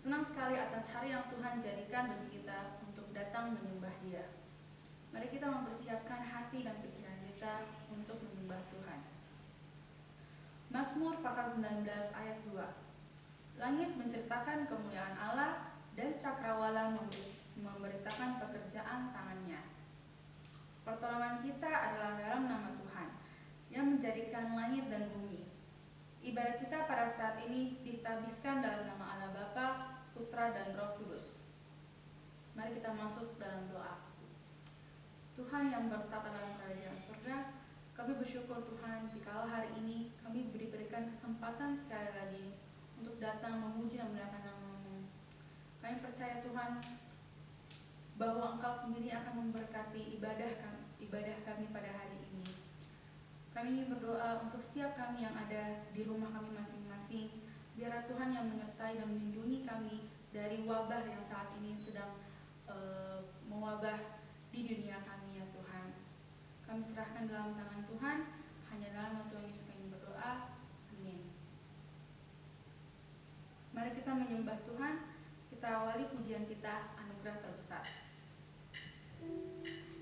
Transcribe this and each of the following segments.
Senang sekali atas hari yang Tuhan jadikan bagi kita untuk datang menyembah Dia. Mari kita mempersiapkan hati dan pikiran kita untuk menyembah Tuhan. Mazmur pasal 19 ayat 2. Langit menceritakan kemuliaan Allah dan cakrawala memberitakan pekerjaan tangannya. Pertolongan kita adalah dalam nama Tuhan yang menjadikan langit dan bumi. Ibadah kita pada saat ini ditabiskan dalam nama Allah Bapa, Putra, dan Roh Kudus. Mari kita masuk dalam doa. Tuhan yang bertata dalam kerajaan surga, kami bersyukur Tuhan jikalau hari ini kami diberikan kesempatan sekali lagi untuk datang memuji dan memuliakan nama-Mu. Kami percaya Tuhan bahwa Engkau sendiri akan memberkati ibadah kami pada hari ini. Kami berdoa untuk setiap kami yang ada di rumah kami masing-masing. Biarlah Tuhan yang menyertai dan melindungi kami dari wabah yang saat ini sedang mewabah di dunia kami ya Tuhan. Kami serahkan dalam tangan Tuhan. Hanya dalam nama Tuhan Yesus kami berdoa. Amin. Mari kita menyembah Tuhan. Kita awali pujian kita, Anugerah Terbesar. Benar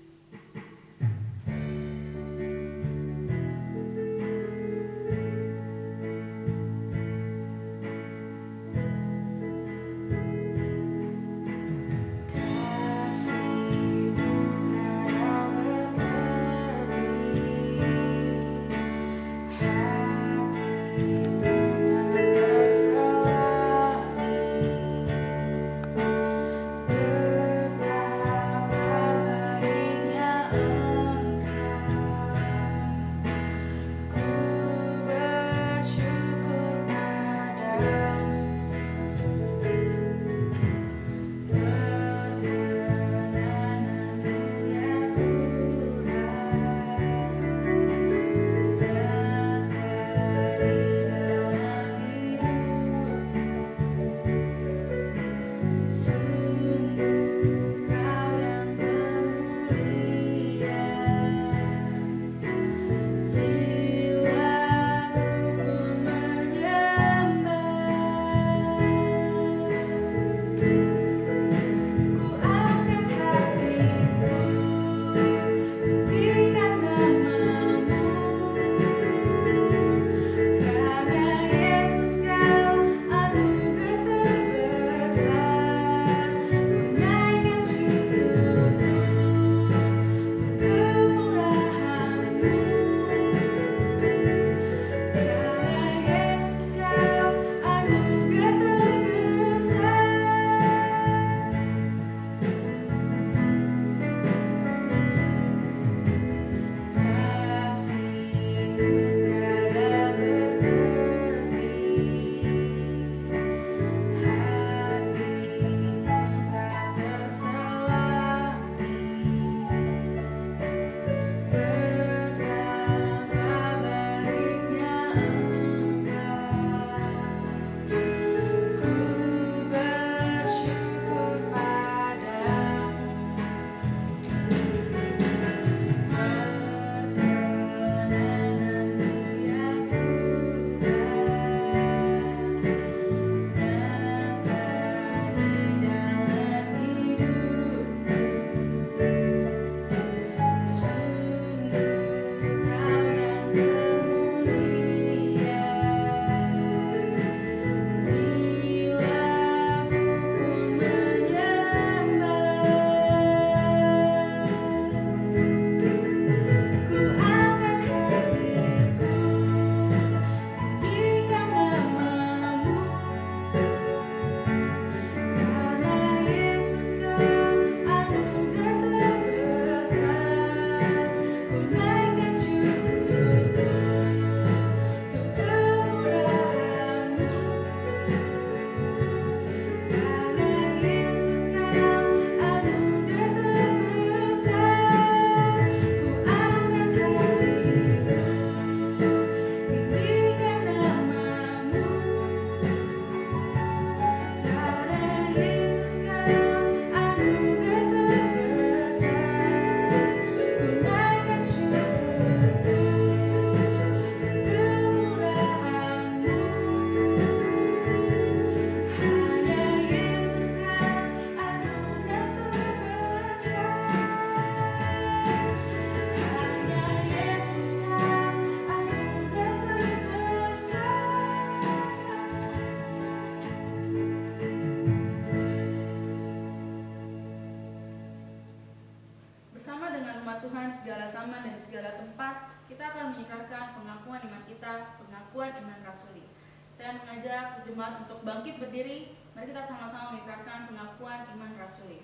mengajak jemaat untuk bangkit berdiri. Mari kita sama-sama mengikrarkan pengakuan iman rasuli.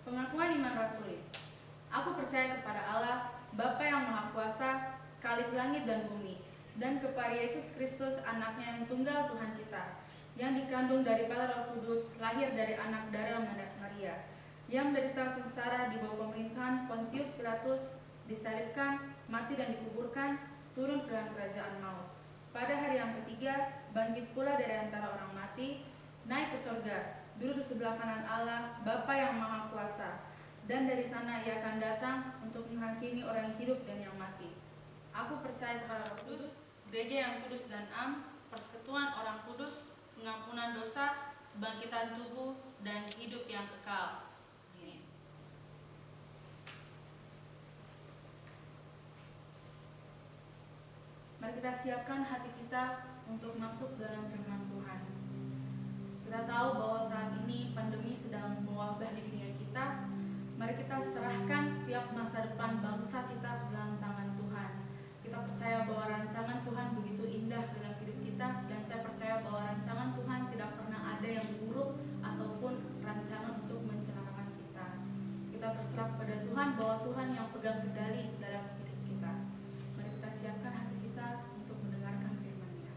Pengakuan iman rasuli. Aku percaya kepada Allah, Bapa yang Maha Kuasa, Khalik langit dan bumi, dan kepada Yesus Kristus, anaknya yang tunggal Tuhan kita, yang dikandung daripada Roh Kudus, lahir dari anak darah Maria, yang menderita sengsara di bawah pemerintahan Pontius Pilatus, disalibkan, mati dan dikuburkan, turun ke dalam kerajaan maut. Pada hari yang ketiga, bangkit pula dari antara orang mati, naik ke surga, duduk di sebelah kanan Allah, Bapa yang Maha Kuasa, dan dari sana ia akan datang untuk menghakimi orang yang hidup dan yang mati. Aku percaya kepada Roh Kudus, gereja yang kudus dan am, persekutuan orang kudus, pengampunan dosa, kebangkitan tubuh, dan hidup yang kekal. Amin. Mari kita siapkan hati kita untuk masuk dalam firman Tuhan. Kita tahu bahwa saat ini pandemi sedang mewabah di dunia kita. Mari kita serahkan setiap masa depan bangsa kita ke dalam tangan Tuhan. Kita percaya bahwa rancangan Tuhan begitu indah dalam hidup kita, dan saya percaya bahwa rancangan Tuhan tidak pernah ada yang buruk ataupun rancangan untuk mencelakakan kita. Kita berserah kepada Tuhan bahwa Tuhan yang pegang kendali dalam hidup kita. Mari kita siapkan hati kita untuk mendengarkan firman-Nya.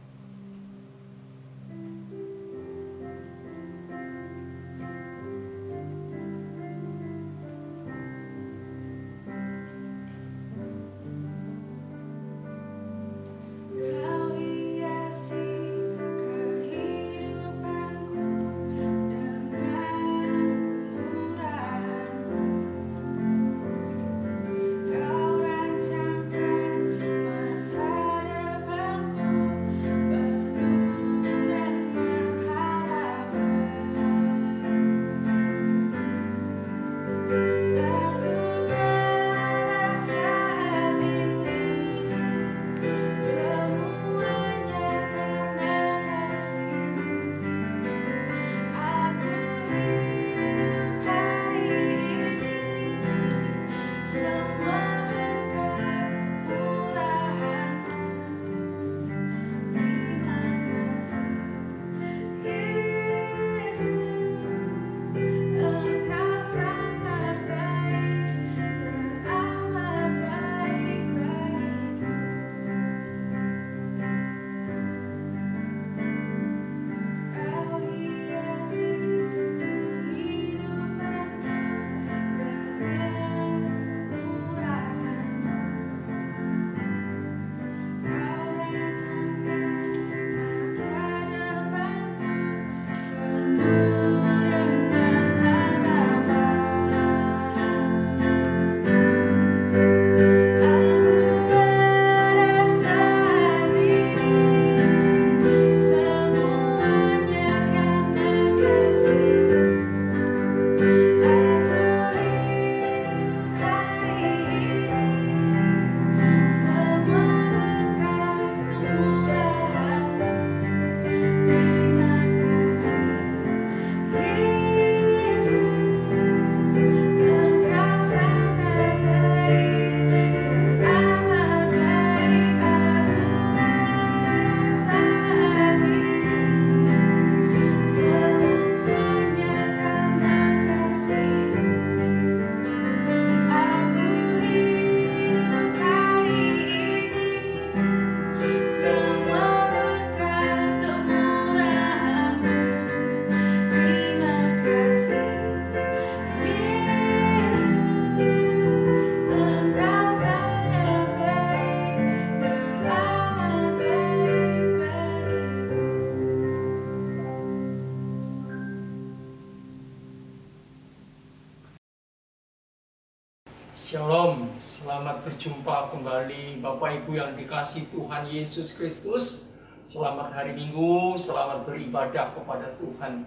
Shalom, selamat berjumpa kembali Bapak Ibu yang dikasihi Tuhan Yesus Kristus. Selamat hari Minggu, selamat beribadah kepada Tuhan.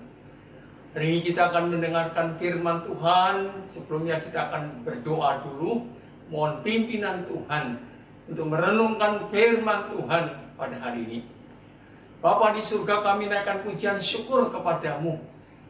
Hari ini kita akan mendengarkan firman Tuhan. Sebelumnya kita akan berdoa dulu. Mohon pimpinan Tuhan untuk merenungkan firman Tuhan pada hari ini. Bapa di surga, kami naikkan pujian syukur kepadamu.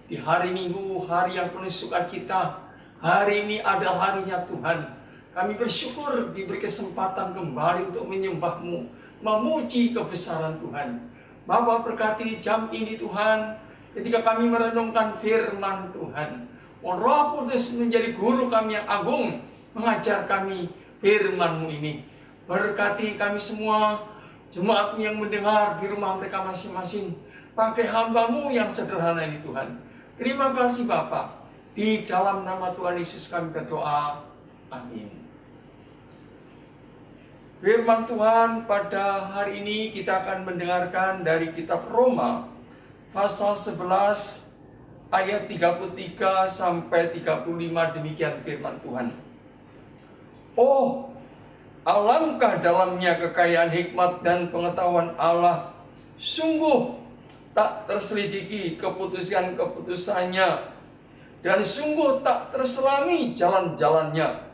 Di hari Minggu, hari yang penuh sukacita. Hari ini adalah harinya Tuhan. Kami bersyukur diberi kesempatan kembali untuk menyembah-Mu, memuji kebesaran Tuhan. Bapa, berkati jam ini Tuhan, ketika kami merenungkan firman Tuhan. Mohon Roh Kudus menjadi guru kami yang agung, mengajar kami firman-Mu ini. Berkati kami semua, jemaat yang mendengar di rumah mereka masing-masing. Pakai hamba-Mu yang sederhana ini Tuhan. Terima kasih Bapa. Di dalam nama Tuhan Yesus kami berdoa. Amin. Firman Tuhan pada hari ini kita akan mendengarkan dari kitab Roma pasal 11 ayat 33 sampai 35. Demikian firman Tuhan. Oh, alangkah dalamnya kekayaan hikmat dan pengetahuan Allah. Sungguh tak terselidiki keputusan-keputusannya, dan sungguh tak terselami jalan-jalannya.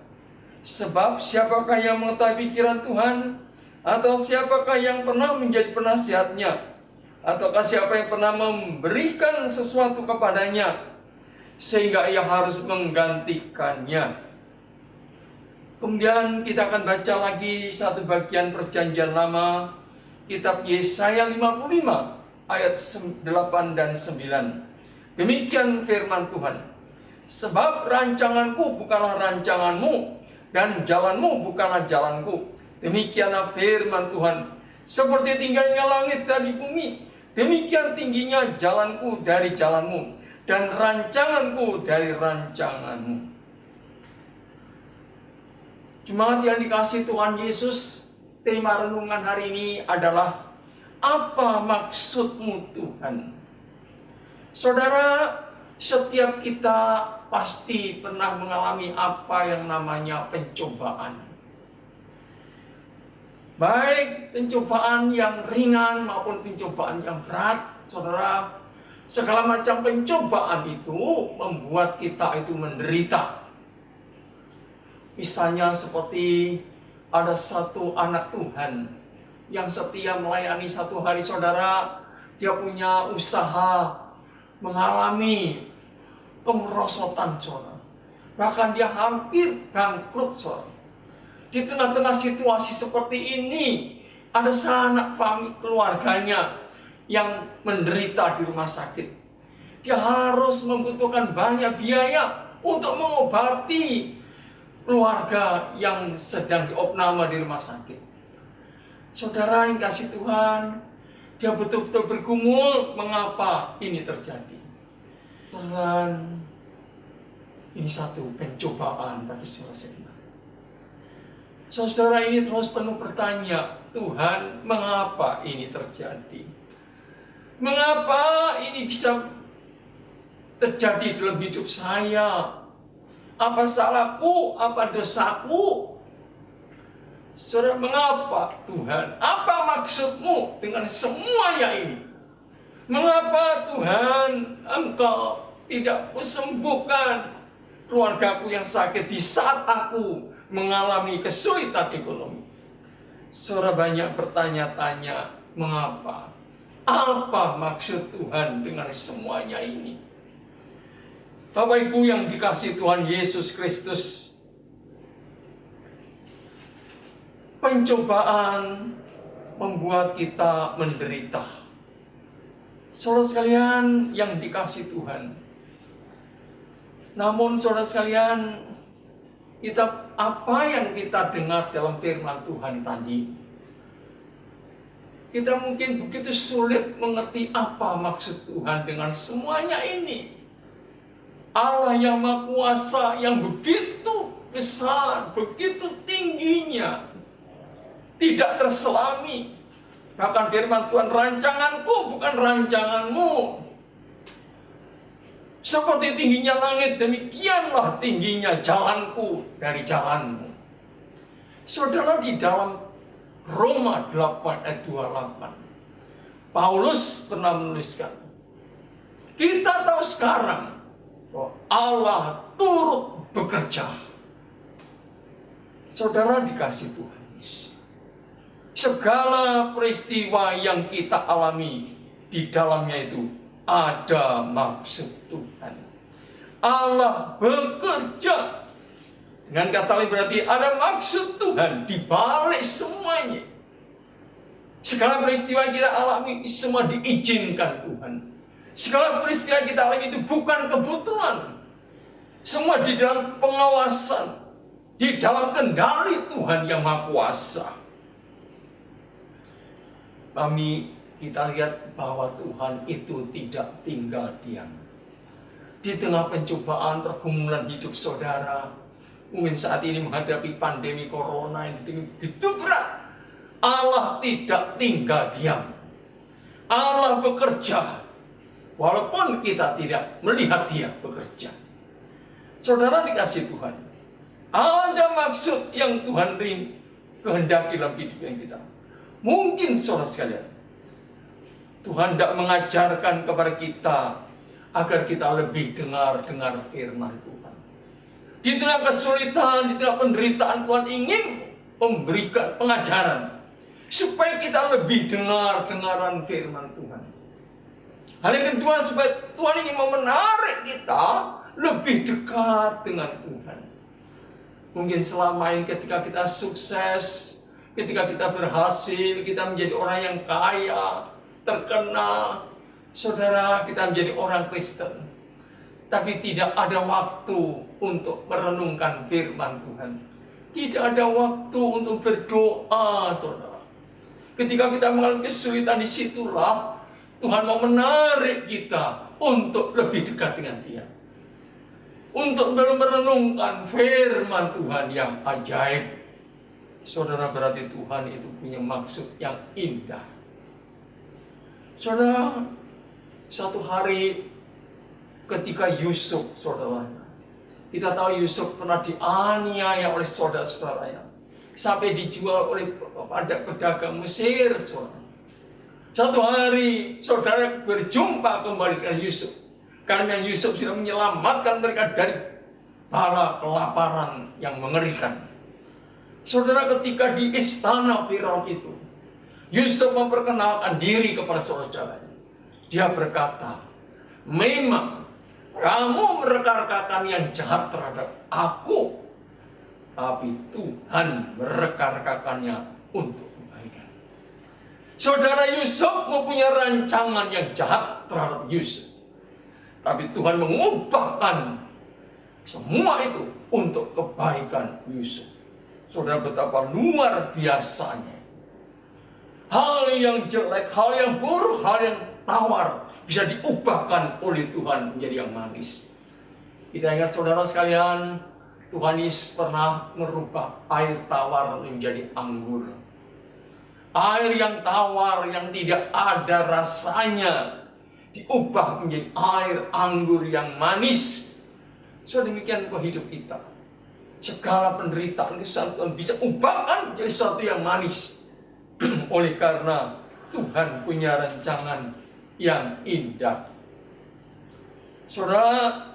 Sebab siapakah yang mengetahui pikiran Tuhan? Atau siapakah yang pernah menjadi penasihatnya? Ataukah siapa yang pernah memberikan sesuatu kepadanya sehingga ia harus menggantikannya? Kemudian kita akan baca lagi satu bagian perjanjian lama, kitab Yesaya 55 ayat 8 dan 9. Demikian firman Tuhan. Sebab rancanganku bukanlah rancanganmu, dan jalanmu bukanlah jalanku. Demikianlah firman Tuhan. Seperti tingginya langit dari bumi, demikian tingginya jalanku dari jalanmu, dan rancanganku dari rancanganmu. Jemaat yang dikasihi Tuhan Yesus, tema renungan hari ini adalah apa maksudmu Tuhan? Saudara, setiap kita pasti pernah mengalami apa yang namanya pencobaan. Baik pencobaan yang ringan maupun pencobaan yang berat. Saudara, segala macam pencobaan itu membuat kita itu menderita. Misalnya seperti ada satu anak Tuhan yang setia melayani satu hari, saudara, dia punya usaha mengalami kemerosotan, saudara. Bahkan dia hampir bangkrut, saudara. Di tengah-tengah situasi seperti ini, ada sanak keluarganya yang menderita di rumah sakit. Dia harus membutuhkan banyak biaya untuk mengobati keluarga yang sedang diopname di rumah sakit. Saudara yang kasih Tuhan, dia betul-betul bergumul mengapa ini terjadi. Tuhan, ini satu pencobaan bagi saudara sekalian. Saudara ini terus penuh bertanya, Tuhan, mengapa ini terjadi? Mengapa ini bisa terjadi dalam hidup saya? Apa salahku? Apa dosaku? Saudara, mengapa Tuhan? Apa maksudmu dengan semuanya ini? Mengapa Tuhan Engkau tidak sembuhkan keluargaku yang sakit di saat aku mengalami kesulitan ekonomi? Saudara banyak bertanya-tanya, mengapa? Apa maksud Tuhan dengan semuanya ini? Bapak Ibu yang dikasihi Tuhan Yesus Kristus, pencobaan membuat kita menderita. Saudara sekalian yang dikasihi Tuhan, namun saudara sekalian, apa yang kita dengar dalam firman Tuhan tadi, kita mungkin begitu sulit mengerti apa maksud Tuhan dengan semuanya ini. Allah yang Maha Kuasa, yang begitu besar, begitu tingginya, tidak terselami. Bahkan firman Tuhan, rancanganku bukan rancanganmu. Seperti tingginya langit, demikianlah tingginya jalanku dari jalanmu. Saudara, di dalam Roma 8 ayat 28, Paulus pernah menuliskan, kita tahu sekarang bahwa Allah turut bekerja. Saudara dikasih Tuhan, segala peristiwa yang kita alami di dalamnya itu ada maksud Tuhan. Allah bekerja. Dengan kata lain berarti ada maksud Tuhan di balik semuanya. Segala peristiwa yang kita alami semua diizinkan Tuhan. Segala peristiwa yang kita alami itu bukan kebutuhan. Semua di dalam pengawasan, di dalam kendali Tuhan yang Maha Kuasa. Kita lihat bahwa Tuhan itu tidak tinggal diam. Di tengah pencobaan, pergumulan hidup saudara, mungkin saat ini menghadapi pandemi corona yang begitu berat, Allah tidak tinggal diam. Allah bekerja, walaupun kita tidak melihat Dia bekerja. Saudara dikasih Tuhan, ada maksud yang Tuhan kehendaki dalam hidup yang kita. Mungkin saudara sekalian, Tuhan tidak mengajarkan kepada kita agar kita lebih dengar firman Tuhan. Di tengah kesulitan, di tengah penderitaan, Tuhan ingin memberikan pengajaran supaya kita lebih dengaran firman Tuhan. Hal yang kedua, supaya Tuhan ingin menarik kita lebih dekat dengan Tuhan. Mungkin selama ini ketika kita sukses, ketika kita berhasil, kita menjadi orang yang kaya, terkenal, saudara, kita menjadi orang Kristen, tapi tidak ada waktu untuk merenungkan firman Tuhan. Tidak ada waktu untuk berdoa, saudara. Ketika kita mengalami kesulitan, disitulah Tuhan mau menarik kita untuk lebih dekat dengan Dia, untuk merenungkan firman Tuhan yang ajaib. Saudara, berarti Tuhan itu punya maksud yang indah. Saudara, satu hari ketika Yusuf, saudara, kita tahu Yusuf pernah dianiaya oleh saudara-saudaranya, sampai dijual oleh pedagang Mesir, saudara. Satu hari saudara berjumpa kembali dengan Yusuf, karena Yusuf sudah menyelamatkan mereka dari bala kelaparan yang mengerikan. Saudara, ketika di istana Firaun itu, Yusuf memperkenalkan diri kepada saudara-saudaranya. Dia berkata, memang kamu merekarkakan yang jahat terhadap aku, tapi Tuhan merekarkakannya untuk kebaikan. Saudara, Yusuf mempunyai rancangan yang jahat terhadap Yusuf, tapi Tuhan mengubahkan semua itu untuk kebaikan Yusuf. Saudara, betapa luar biasanya. Hal yang jelek, hal yang buruk, hal yang tawar bisa diubahkan oleh Tuhan menjadi yang manis. Kita ingat saudara sekalian, Tuhan Yesus pernah merubah air tawar menjadi anggur. Air yang tawar, yang tidak ada rasanya, diubah menjadi air anggur yang manis. So demikian hidup kita. Segala penderitaan Tuhan bisa ubahkan menjadi sesuatu yang manis. Oleh karena Tuhan punya rancangan yang indah. Saudara,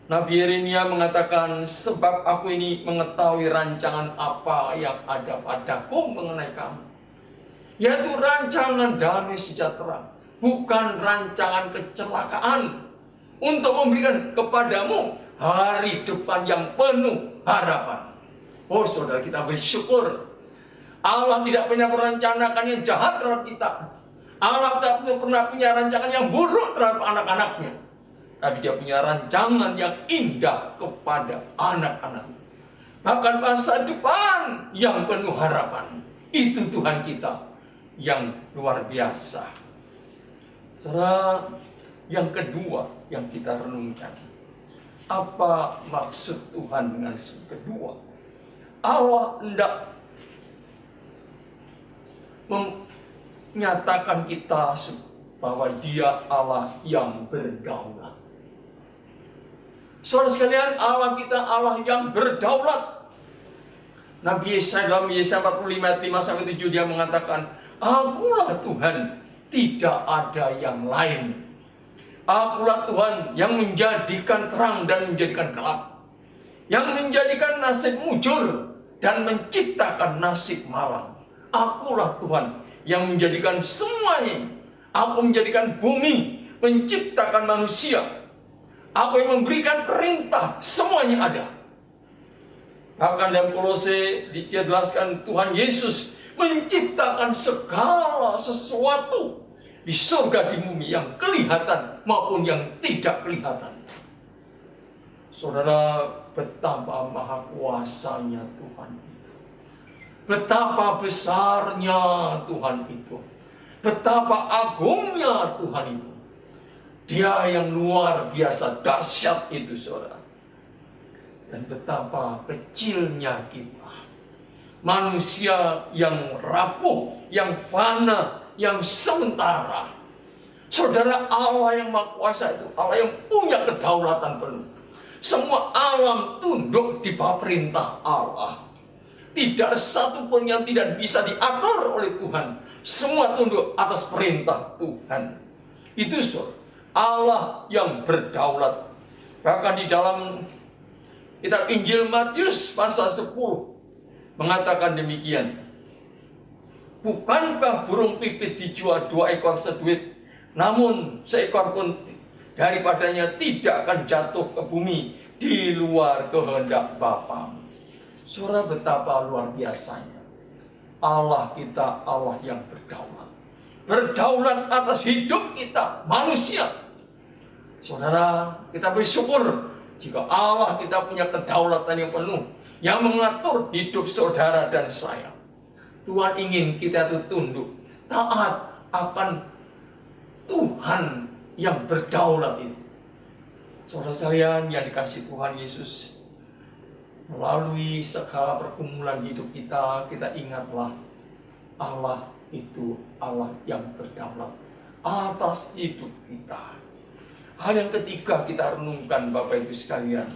Nabi Yeremia mengatakan, sebab aku ini mengetahui rancangan apa yang ada padaku mengenai kamu, yaitu rancangan damai sejahtera, bukan rancangan kecelakaan, untuk memberikan kepadamu hari depan yang penuh harapan. Oh saudara, kita bersyukur Allah tidak pernah merencanakan yang jahat terhadap kita. Allah tidak pernah punya rancangan yang buruk terhadap anak-anaknya, tapi Dia punya rancangan yang indah kepada anak-anaknya. Bahkan masa depan yang penuh harapan. Itu Tuhan kita yang luar biasa. Saudara, yang kedua yang kita renungkan, apa maksud Tuhan dengan kedua? Allah hendak menyatakan kita bahwa Dia Allah yang berdaulat. Saudara sekalian, Allah kita Allah yang berdaulat. Nabi Yesaya dalam Yesaya 45 ayat 5-7 dia mengatakan, Akulah Tuhan, tidak ada yang lain. Akulah Tuhan yang menjadikan terang dan menjadikan gelap, yang menjadikan nasib mujur dan menciptakan nasib malam. Akulah Tuhan yang menjadikan semuanya. Aku menjadikan bumi, menciptakan manusia. Aku yang memberikan perintah, semuanya ada. Bahkan dalam Kolose dijelaskan Tuhan Yesus menciptakan segala sesuatu di surga di bumi yang kelihatan maupun yang tidak kelihatan. Saudara, betapa maha kuasanya Tuhan itu. Betapa besarnya Tuhan itu. Betapa agungnya Tuhan itu. Dia yang luar biasa dahsyat itu, saudara. Dan betapa kecilnya kita. Manusia yang rapuh, yang fana, yang sementara. Saudara, Allah yang Maha Kuasa itu Allah yang punya kedaulatan penuh. Semua alam tunduk di bawah perintah Allah. Tidak ada satupun yang tidak bisa diatur oleh Tuhan. Semua tunduk atas perintah Tuhan. Itu saudara, Allah yang berdaulat. Bahkan di dalam kitab Injil Matius pasal 10 mengatakan demikian. Bukankah burung pipit dijual 2 ekor seduit, namun seekor pun daripadanya tidak akan jatuh ke bumi di luar kehendak Bapa. Saudara, betapa luar biasanya Allah kita, Allah yang berdaulat. Berdaulat atas hidup kita, manusia. Saudara, kita bersyukur jika Allah kita punya kedaulatan yang penuh, yang mengatur hidup saudara dan saya. Tuhan ingin kita itu tunduk, taat akan Tuhan yang berdaulat itu. Saudara sekalian yang dikasihi Tuhan Yesus, melalui segala pergumulan hidup kita, kita ingatlah Allah itu Allah yang berdaulat atas hidup kita. Hal yang ketiga kita renungkan, Bapak Ibu sekalian,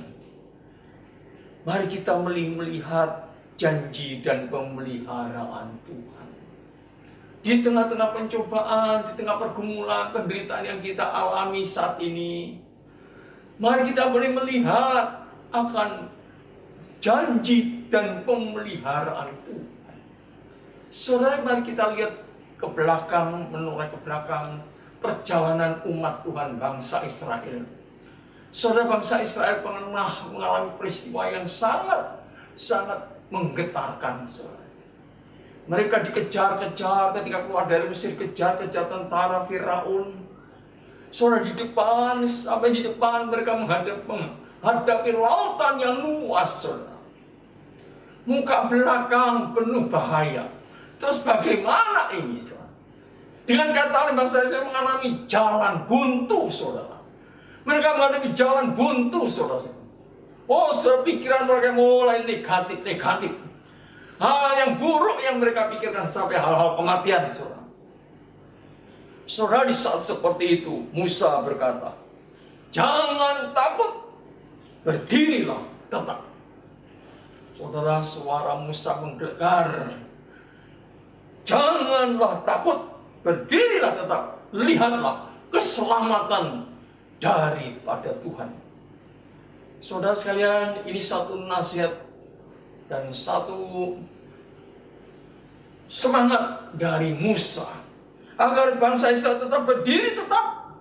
mari kita melihat janji dan pemeliharaan Tuhan. Di tengah-tengah pencobaan, di tengah pergumulan, penderitaan yang kita alami saat ini, mari kita boleh melihat akan janji dan pemeliharaan Tuhan. Saudara, mari kita lihat ke belakang, menoleh ke belakang perjalanan umat Tuhan bangsa Israel. Saudara, bangsa Israel pernah mengalami peristiwa yang sangat menggetarkan, saudara. Mereka dikejar-kejar ketika keluar dari Mesir, kejar-kejar tentara Firaun. Saudara, di depan, sampai di depan mereka menghadapi lautan yang luas, saudara. Muka belakang penuh bahaya. Terus bagaimana ini, saudara? Dengan kata lain, bangsa Israel mengalami jalan buntu, saudara. Mereka menghadapi jalan buntu, saudara. Oh, saudara, pikiran mereka mulai negatif. Hal yang buruk yang mereka pikirkan sampai hal-hal kematian, saudara. Saudara, di saat seperti itu, Musa berkata, jangan takut, berdirilah tetap. Saudara, suara Musa menggelegar. Janganlah takut, berdirilah tetap. Lihatlah keselamatan daripada Tuhan. Saudara sekalian, ini satu nasihat dan satu semangat dari Musa agar bangsa Israel tetap berdiri tetap.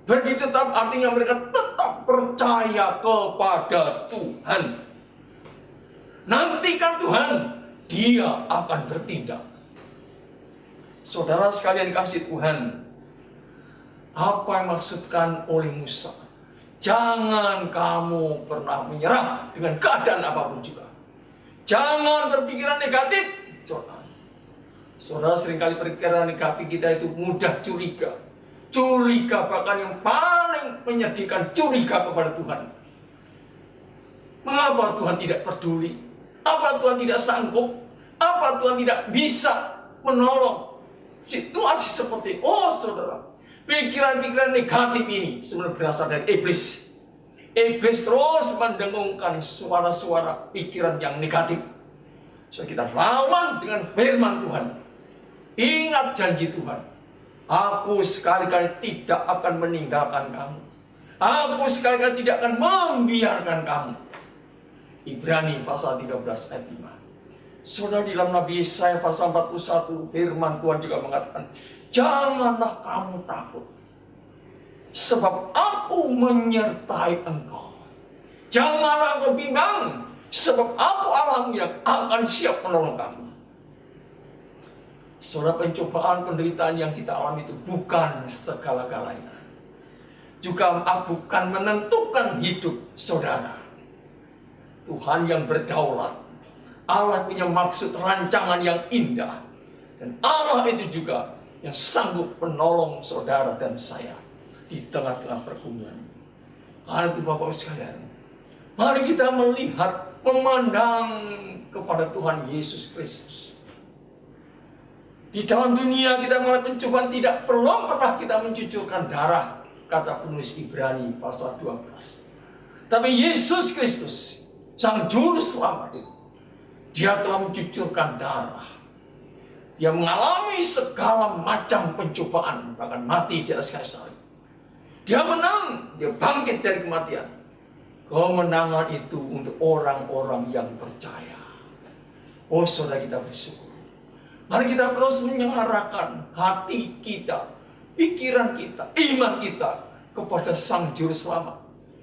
Berdiri tetap artinya mereka tetap percaya kepada Tuhan. Nantikan Tuhan, Dia akan bertindak. Saudara sekalian kasih Tuhan, apa yang maksudkan oleh Musa? Jangan kamu pernah menyerah dengan keadaan apapun juga. Jangan berpikiran negatif. Saudara, seringkali pikiran negatif kita itu mudah curiga. Curiga bahkan yang paling menyedihkan, curiga kepada Tuhan. Mengapa Tuhan tidak peduli? Apa Tuhan tidak sanggup? Apa Tuhan tidak bisa menolong? Situasi seperti, oh saudara, pikiran-pikiran negatif ini sebenarnya berasal dari iblis. Iblis terus mendengungkan suara-suara pikiran yang negatif. So, kita lawan dengan firman Tuhan. Ingat janji Tuhan. Aku sekali-kali tidak akan meninggalkan kamu. Aku sekali-kali tidak akan membiarkan kamu. Ibrani pasal 13 ayat 5. Saudara, di dalam Nabi Yesaya pasal 41 firman Tuhan juga mengatakan, janganlah kamu takut, sebab aku menyertai engkau. Janganlah kau bimbang, sebab aku Allahmu yang akan siap menolong kamu. Saudara, pencobaan, penderitaan yang kita alami itu bukan segala-galanya. Juga bukan menentukan hidup saudara. Tuhan yang berdaulat. Allah punya maksud rancangan yang indah. Dan Allah itu juga yang sanggup menolong saudara dan saya di tengah-tengah pergumulan. Karena itu Bapak sekalian, mari kita melihat, memandang kepada Tuhan Yesus Kristus. Di dalam dunia kita mengalami pencobaan, tidak perlu pernah kita mencucurkan darah, kata penulis Ibrani pasal 12. Tapi Yesus Kristus, Sang Juru Selamat itu, Dia telah mencucurkan darah. Dia mengalami segala macam pencobaan, bahkan mati di atas kayu salib. Dia menang, dia bangkit dari kematian. Kemenangan itu untuk orang-orang yang percaya. Oh saudara, kita bersyukur. Mari kita terus menyengarakan hati kita, pikiran kita, iman kita kepada Sang Juru Selamat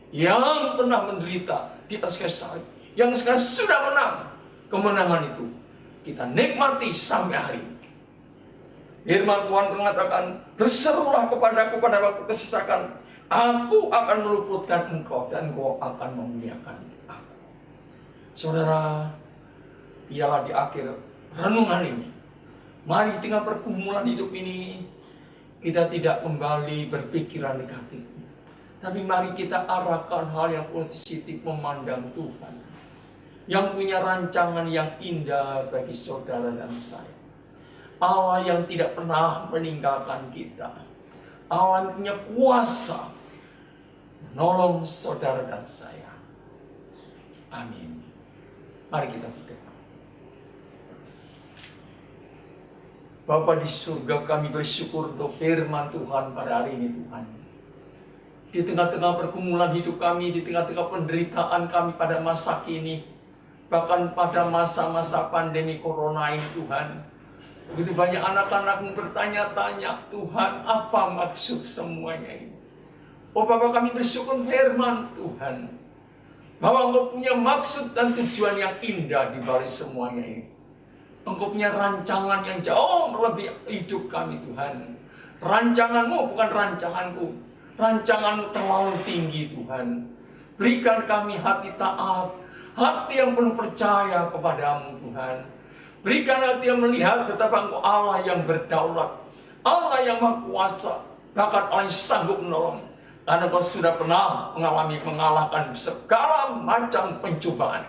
yang pernah menderita di atas kayu salib, yang sekarang sudah menang. Kemenangan itu kita nikmati sampai hari ini. Firman Tuhan mengatakan, berserulah kepadaku pada waktu kesesakan, aku akan meluputkan engkau dan engkau akan memuliakan aku. Saudara, ialah di akhir renungan ini, mari di tengah pergumulan hidup ini, kita tidak kembali berpikiran negatif. Tapi mari kita arahkan hal yang positif, memandang Tuhan yang punya rancangan yang indah bagi saudara dan saya. Allah yang tidak pernah meninggalkan kita. Allah yang punya kuasa menolong saudara dan saya. Amin. Mari kita berdoa. Bapa di surga, kami bersyukur untuk firman Tuhan pada hari ini Tuhan. Di tengah-tengah pergumulan hidup kami, di tengah-tengah penderitaan kami pada masa kini, bahkan pada masa-masa pandemi corona ini Tuhan, begitu banyak anak-anakmu bertanya-tanya, Tuhan, apa maksud semuanya ini? Oh Bapak, kami bersyukur firman Tuhan, bahwa Engkau punya maksud dan tujuan yang indah di balik semuanya ini. Engkau punya rancangan yang jauh lebih hidup kami Tuhan. Rancanganmu bukan rancanganku. Rancanganmu terlalu tinggi Tuhan. Berikan kami hati taat, hati yang penuh percaya kepadamu Tuhan. Berikan hati yang melihat betapa Engkau Allah yang berdaulat, Allah yang maha kuasa, bahkan Allah yang sanggup menolong. Karena Engkau sudah pernah mengalahkan segala macam pencobaan.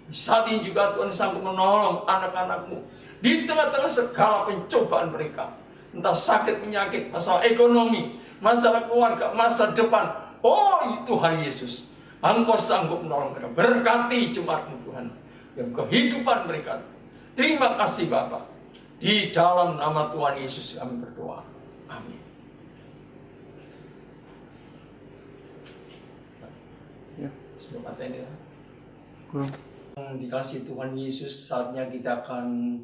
Saat ini juga Tuhan sanggup menolong anak-anakmu di tengah-tengah segala pencobaan mereka. Entah sakit, penyakit, masalah ekonomi, masalah keluarga, masa depan. Oh Tuhan Yesus, Engkau sanggup menolong mereka. Berkati jemaat-Mu Tuhan, yang kehidupan mereka. Terima kasih Bapa. Di dalam nama Tuhan Yesus kami berdoa. Amin. Ya, sudah paten ya. Dikasih Tuhan Yesus, saatnya kita akan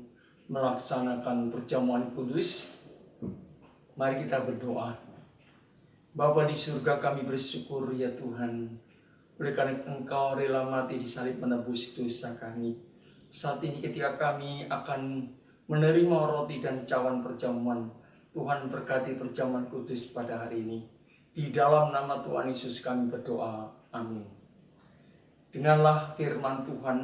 melaksanakan perjamuan kudus. Mari kita berdoa. Bapa di surga, kami bersyukur ya Tuhan, oleh karena Engkau rela mati di salib menebus dosa kami. Saat ini ketika kami akan menerima roti dan cawan perjamuan, Tuhan berkati perjamuan kudus pada hari ini. Di dalam nama Tuhan Yesus kami berdoa. Amin. Dengarlah firman Tuhan.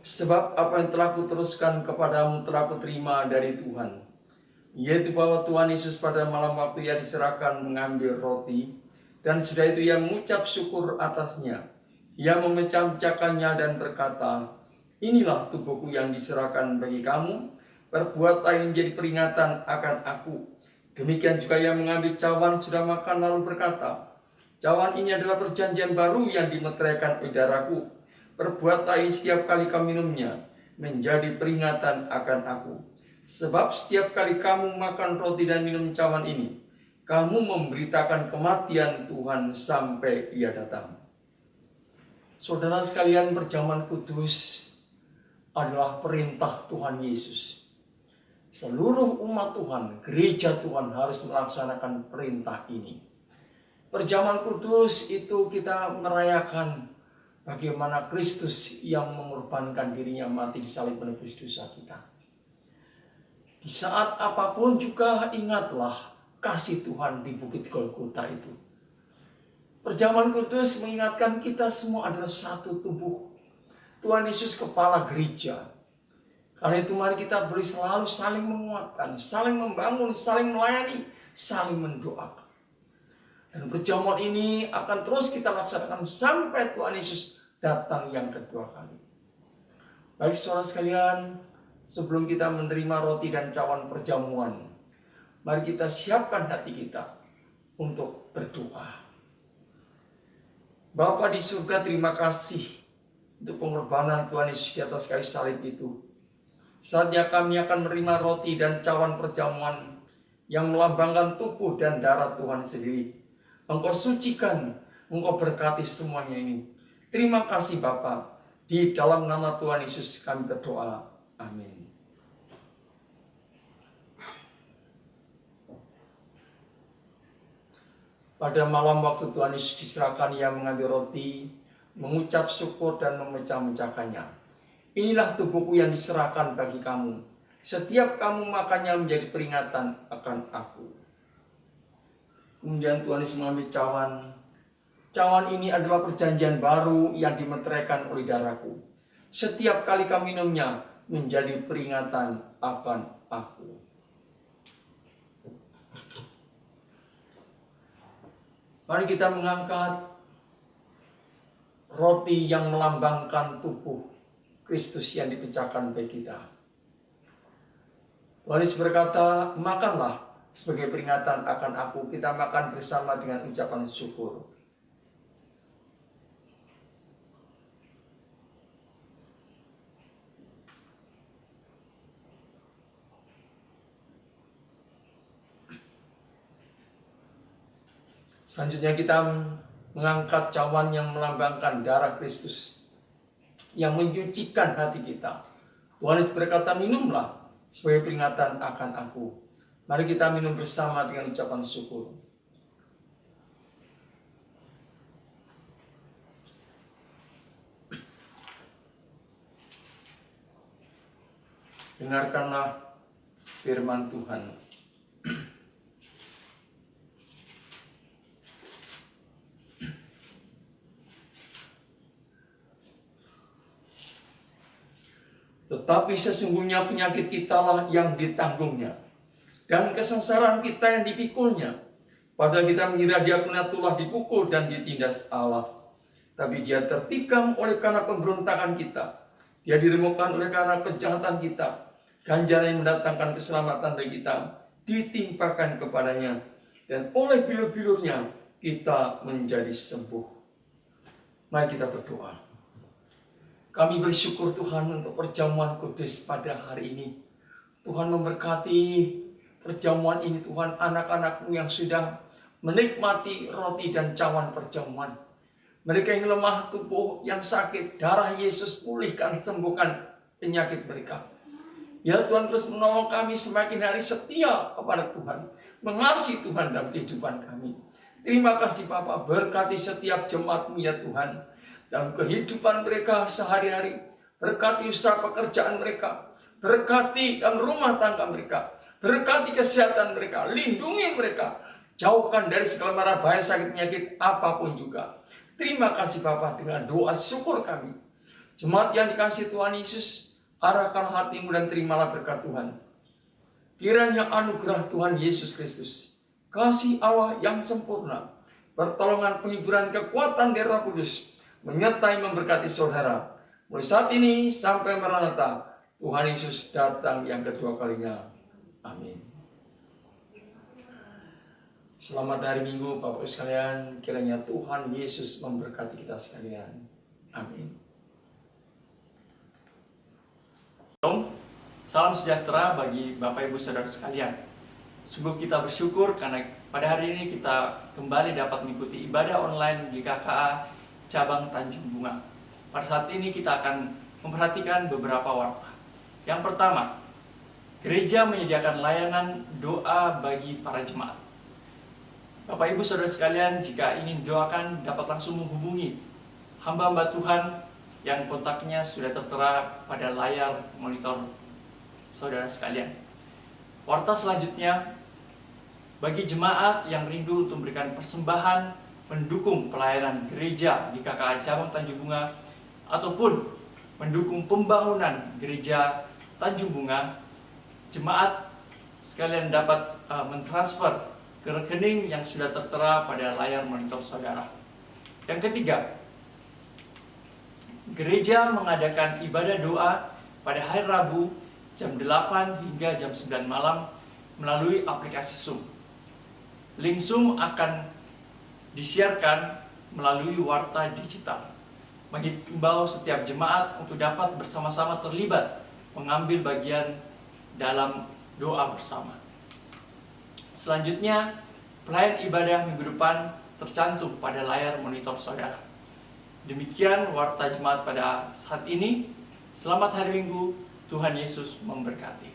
Sebab apa yang telah kuteruskan kepadamu telah kuterima dari Tuhan, yaitu bahwa Tuhan Yesus pada malam waktu ia diserahkan mengambil roti, dan sudah itu ia mengucap syukur atasnya. Ia memecah-mecahkannya dan berkata, inilah tubuhku yang diserahkan bagi kamu, perbuatlah ini menjadi peringatan akan aku. Demikian juga ia mengambil cawan sudah makan lalu berkata, cawan ini adalah perjanjian baru yang dimeteraikan oleh darahku. Perbuatlah ini setiap kali kamu minumnya, menjadi peringatan akan aku. Sebab setiap kali kamu makan roti dan minum cawan ini, kamu memberitakan kematian Tuhan sampai ia datang. Saudara sekalian, perjamuan kudus adalah perintah Tuhan Yesus. Seluruh umat Tuhan, gereja Tuhan harus melaksanakan perintah ini. Perjamuan kudus itu kita merayakan bagaimana Kristus yang mengorbankan dirinya mati di salib menebus dosa kita. Di saat apapun juga ingatlah kasih Tuhan di Bukit Golgota itu. Perjamuan kudus mengingatkan kita semua adalah satu tubuh. Tuhan Yesus kepala gereja. Karena itu mari kita boleh selalu saling menguatkan, saling membangun, saling melayani, saling mendoakan. Dan perjamuan ini akan terus kita laksanakan sampai Tuhan Yesus datang yang kedua kali. Baik saudara sekalian, sebelum kita menerima roti dan cawan perjamuan, mari kita siapkan hati kita untuk berdoa. Bapa di surga, terima kasih untuk pengorbanan Tuhan Yesus di atas kayu salib itu. Saatnya kami akan menerima roti dan cawan perjamuan yang melambangkan tubuh dan darah Tuhan sendiri. Engkau sucikan, Engkau berkati semuanya ini. Terima kasih Bapa. Di dalam nama Tuhan Yesus kami berdoa. Amin. Pada malam waktu Tuhan Yesus diserahkan, Ia mengambil roti, mengucap syukur dan memecah-mecahkannya. Inilah tubuhku yang diserahkan bagi kamu. Setiap kamu makannya menjadi peringatan akan aku. Kemudian Tuhan Yesus mengambil cawan. Cawan ini adalah perjanjian baru yang dimeteraikan oleh darahku. Setiap kali kamu minumnya menjadi peringatan akan aku. Mari kita mengangkat roti yang melambangkan tubuh Kristus yang dipecahkan bagi kita. Tuhan Yesus berkata, makanlah sebagai peringatan akan aku. Kita makan bersama dengan ucapan syukur. Selanjutnya kita mengangkat cawan yang melambangkan darah Kristus yang menyucikan hati kita. Tuhan Yesus berkata, minumlah sebagai peringatan akan aku. Mari kita minum bersama dengan ucapan syukur. Dengarkanlah firman Tuhan. Tetapi sesungguhnya penyakit kitalah yang ditanggungnya, dan kesengsaraan kita yang dipikulnya. Padahal kita mengira dia telah dipukul dan ditindas Allah. Tapi dia tertikam oleh karena pemberontakan kita. Dia diremukkan oleh karena kejahatan kita. Ganjaran yang mendatangkan keselamatan bagi kita ditimpakan kepadanya. Dan oleh bilur-bilurnya kita menjadi sembuh. Mari kita berdoa. Kami bersyukur Tuhan untuk perjamuan kudus pada hari ini. Tuhan memberkati perjamuan ini Tuhan, anak-anak-Mu yang sudah menikmati roti dan cawan perjamuan. Mereka yang lemah tubuh, yang sakit, darah Yesus pulihkan, sembuhkan penyakit mereka. Ya Tuhan, terus menolong kami semakin hari setia kepada Tuhan, mengasihi Tuhan dalam kehidupan kami. Terima kasih Bapa, berkati setiap jemaat-Mu ya Tuhan. Dalam kehidupan mereka sehari-hari, berkati usaha pekerjaan mereka, berkati dalam rumah tangga mereka, berkati kesehatan mereka, lindungi mereka, jauhkan dari segala mara bahaya sakit penyakit apapun juga. Terima kasih Bapa, dengan doa syukur kami. Jemaat yang dikasihi Tuhan Yesus, arahkan hatimu dan terimalah berkat Tuhan. Kiranya anugerah Tuhan Yesus Kristus, kasih Allah yang sempurna, pertolongan, penghiburan, kekuatan dari Roh Kudus menyertai memberkati saudara mulai saat ini sampai Maranatha, Tuhan Yesus datang yang kedua kalinya. Amin. Selamat hari Minggu Bapak Ibu sekalian. Kiranya Tuhan Yesus memberkati kita sekalian. Amin. Salam sejahtera bagi Bapak Ibu Saudara sekalian. Sungguh kita bersyukur karena pada hari ini kita kembali dapat mengikuti ibadah online di KKA Cabang Tanjung Bunga. Pada saat ini kita akan memperhatikan beberapa warta. Yang pertama, gereja menyediakan layanan doa bagi para jemaat. Bapak Ibu Saudara sekalian, jika ingin doakan dapat langsung menghubungi hamba-hamba Tuhan yang kontaknya sudah tertera pada layar monitor saudara sekalian. Warta selanjutnya, bagi jemaat yang rindu untuk memberikan persembahan mendukung pelayanan gereja di KKA Cabang Tanjung Bunga ataupun mendukung pembangunan gereja Tanjung Bunga, jemaat sekalian dapat mentransfer ke rekening yang sudah tertera pada layar monitor saudara. Yang ketiga, gereja mengadakan ibadah doa pada hari Rabu jam 8 hingga jam 9 malam melalui aplikasi Zoom. Link Zoom akan disiarkan melalui warta digital. Menghimbau setiap jemaat untuk dapat bersama-sama terlibat mengambil bagian dalam doa bersama. Selanjutnya, pelayan ibadah minggu depan tercantum pada layar monitor saudara. Demikian warta jemaat pada saat ini. Selamat hari Minggu, Tuhan Yesus memberkati.